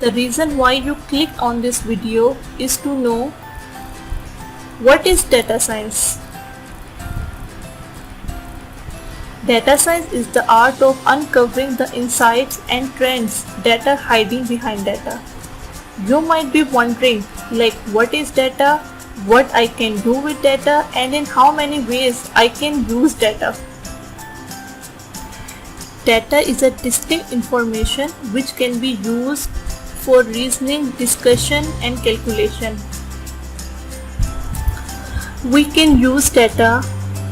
The reason why you clicked on this video is to know what is data science. Data science is the art of uncovering the insights and trends that are hiding behind data. You might be wondering, like, what is data, what I can do with data, and in how many ways I can use data. Data is a distinct information which can be used for reasoning, discussion, and calculation. We can use data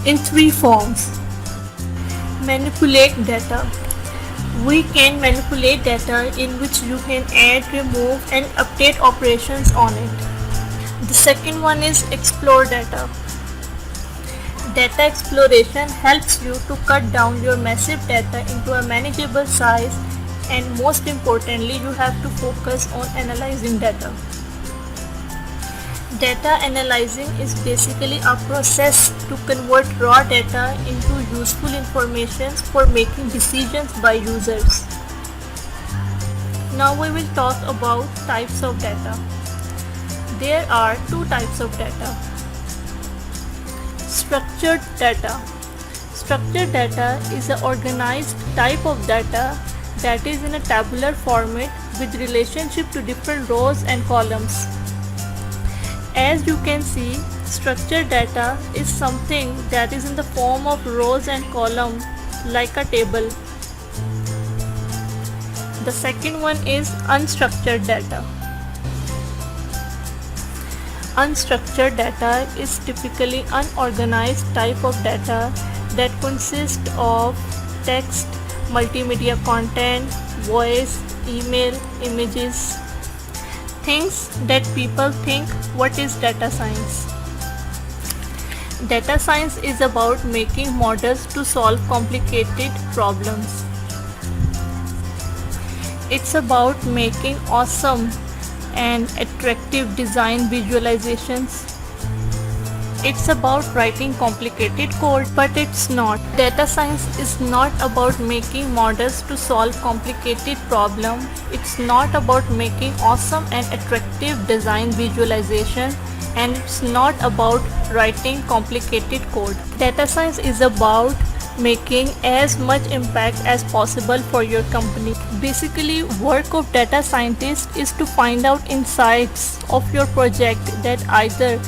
in three forms. Manipulate data. We can manipulate data in which you can add, remove, and update operations on it. The second one is explore data. Data exploration helps you to cut down your massive data into a manageable size, and most importantly, you have to focus on analyzing data. Data analyzing is basically a process to convert raw data into useful information for making decisions by users. Now we will talk about types of data. There are two types of data. Structured data. Structured data is an organized type of data that is in a tabular format with relationship to different rows and columns. As you can see, structured data is something that is in the form of rows and columns like a table. The second one is unstructured data. Unstructured data is typically unorganized type of data that consists of text, multimedia content, voice, email, images, things that people think. What is data science? Data science is about making models to solve complicated problems. It's about making awesome and attractive design visualizations. It's about writing complicated code, but it's not. Data science is not about making models to solve complicated problems. It's not about making awesome and attractive design visualization, and it's not about writing complicated code. Data science is about making as much impact as possible for your company. Basically, work of data scientist is to find out insights of your project, that either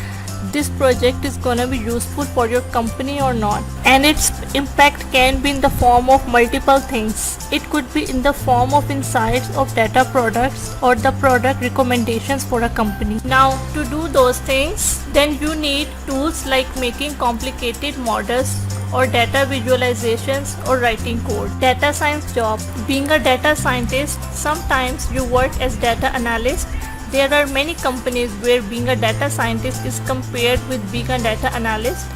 this project is gonna be useful for your company or not, and its impact can be in the form of multiple things. It could be in the form of insights of data products or the product recommendations for a company. Now, to do those things, then you need tools like making complicated models or data visualizations or writing code. Data science job. Being a data scientist, sometimes you work as data analyst. There are many companies where being a data scientist is compared with being a data analyst.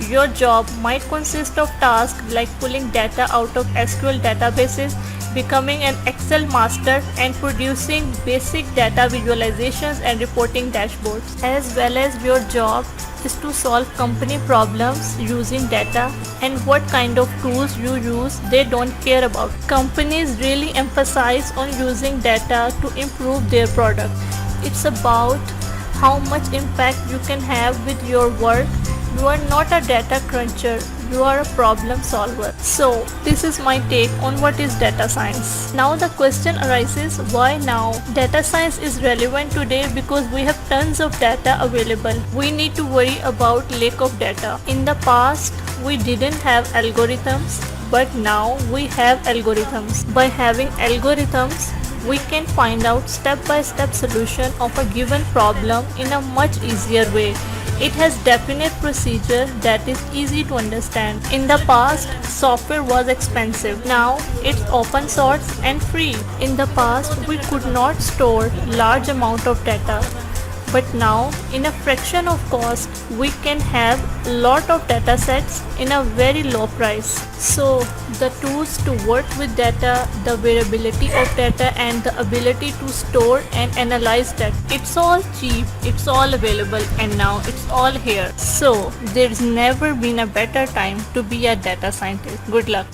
Your job might consist of tasks like pulling data out of SQL databases, becoming an Excel master, and producing basic data visualizations and reporting dashboards. As well as your job is to solve company problems using data, and what kind of tools you use they don't care about. Companies really emphasize on using data to improve their product. It's about how much impact you can have with your work. You are not a data cruncher, you are a problem solver. So this is my take on what is data science. Now the question arises, why now? Data science is relevant today because we have tons of data available. We need to worry about lack of data. In the past, we didn't have algorithms, but now we have algorithms. By having algorithms, we can find out step-by-step solution of a given problem in a much easier way. It has definite procedure that is easy to understand. In the past, software was expensive. Now, it's open source and free. In the past, we could not store large amount of data. But now, in a fraction of cost, we can have a lot of data sets in a very low price. So, the tools to work with data, the variability of data, and the ability to store and analyze that, it's all cheap, it's all available, and now it's all here. So, there's never been a better time to be a data scientist. Good luck.